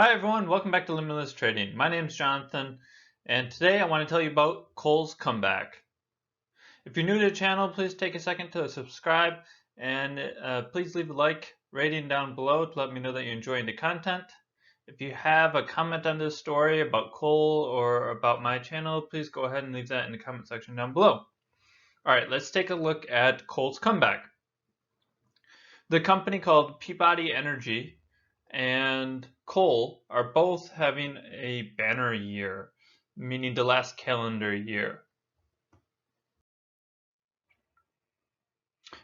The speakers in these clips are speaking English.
Hi everyone, welcome back to Limitless Trading. My name is Jonathan, and today I want to tell you about coal's comeback. If you're new to the channel, please take a second to subscribe, and please leave a like rating down below to let me know that you're enjoying the content. If you have a comment on this story about coal or about my channel, please go ahead and leave that in the comment section down below. Alright, let's take a look at coal's comeback. The company called Peabody Energy and coal are both having a banner year, meaning the last calendar year.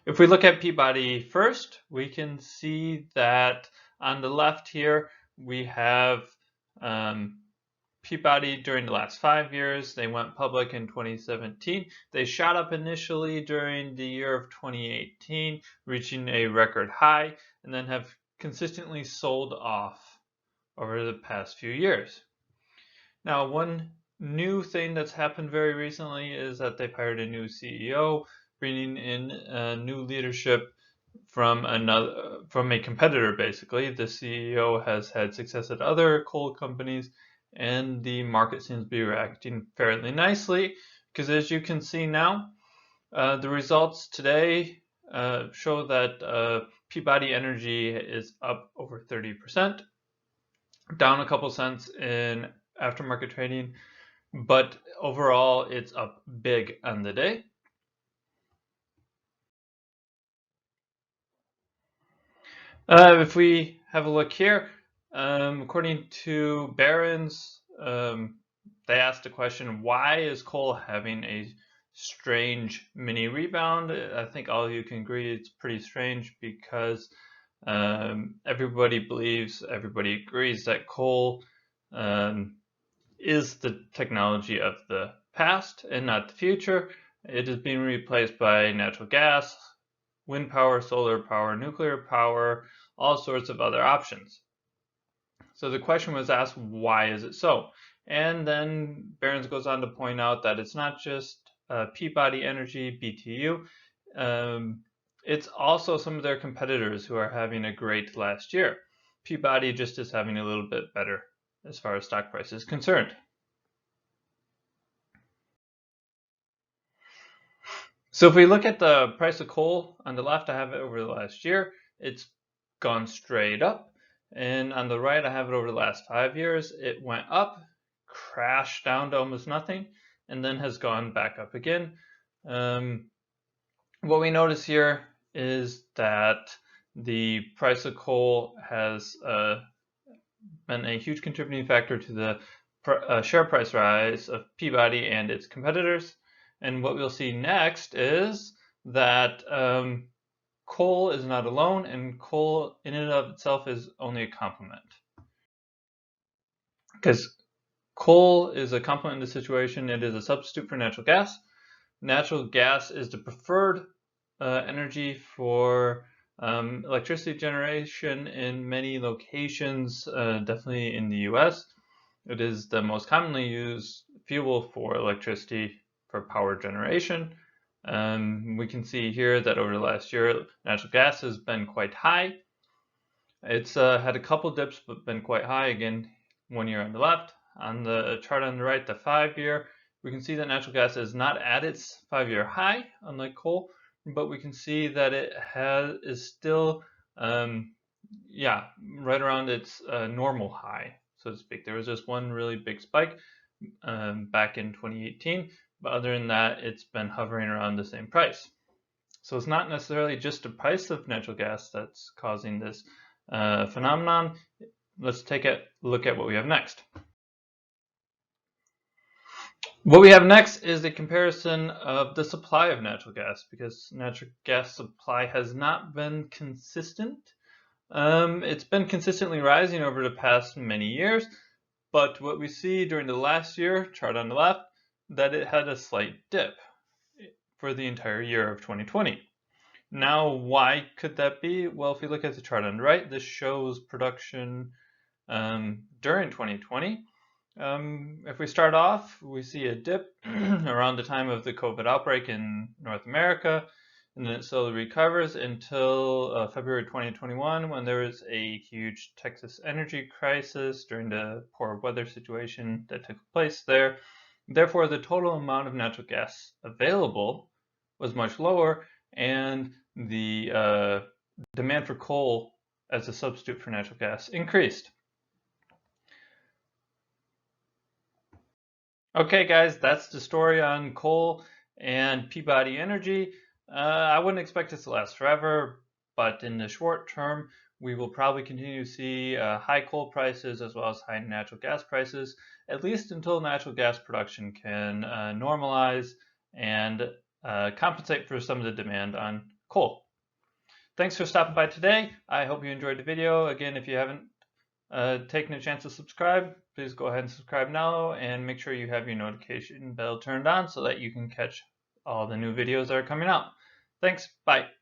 If we look at Peabody first, we can see that on the left here we have Peabody during the last 5 years. They went public in 2017. They shot up initially during the year of 2018, reaching a record high, and then have consistently sold off over the past few years. Now, one new thing that's happened very recently is that they've hired a new CEO, bringing in new leadership from a competitor. Basically, the CEO has had success at other coal companies, and the market seems to be reacting fairly nicely. Because as you can see now, the results today show that Peabody Energy is up over 30%. Down a couple cents in aftermarket trading, but overall it's up big on the day. If we have a look here, according to Barron's, they asked the question, why is coal having a strange mini rebound? I think all of you can agree it's pretty strange because everybody agrees that coal is the technology of the past and not the future. It is being replaced by natural gas, wind power, solar power, nuclear power, all sorts of other options. So the question was asked, why is it so? And then Barron's goes on to point out that it's not just Peabody Energy BTU, it's also some of their competitors who are having a great last year. Peabody just is having a little bit better as far as stock price is concerned. So if we look at the price of coal on the left, I have it over the last year. It's gone straight up. And on the right, I have it over the last 5 years. It went up, crashed down to almost nothing, and then has gone back up again. What we notice here is that the price of coal has been a huge contributing factor to the share price rise of Peabody and its competitors. And what we'll see next is that coal is not alone, and coal in and of itself is only a complement. Because coal is a complement in the situation, it is a substitute for natural gas. Natural gas is the preferred energy for electricity generation in many locations, definitely in the US. It is the most commonly used fuel for electricity for power generation. We can see here that over the last year, natural gas has been quite high. It's had a couple dips, but been quite high. Again, 1 year on the left. On the chart on the right, the 5 year, we can see that natural gas is not at its 5-year high, unlike coal, but we can see that it is still, right around its normal high, so to speak. There was just one really big spike back in 2018, but other than that, it's been hovering around the same price. So it's not necessarily just the price of natural gas that's causing this phenomenon. Let's take a look at what we have next. What we have next is a comparison of the supply of natural gas, because natural gas supply has not been consistent. It's been consistently rising over the past many years, but what we see during the last year, chart on the left, that it had a slight dip for the entire year of 2020. Now, why could that be? Well, if we look at the chart on the right, this shows production during 2020. If we start off, we see a dip around the time of the COVID outbreak in North America. and then it slowly recovers until February 2021, when there was a huge Texas energy crisis during the poor weather situation that took place there. Therefore, the total amount of natural gas available was much lower, and the demand for coal as a substitute for natural gas increased. Okay, guys, that's the story on coal and Peabody Energy. I wouldn't expect this to last forever, but in the short term, we will probably continue to see high coal prices as well as high natural gas prices, at least until natural gas production can normalize and compensate for some of the demand on coal. Thanks for stopping by today. I hope you enjoyed the video. Again, if you haven't taken a chance to subscribe, please go ahead and subscribe now and make sure you have your notification bell turned on so that you can catch all the new videos that are coming out. Thanks. Bye.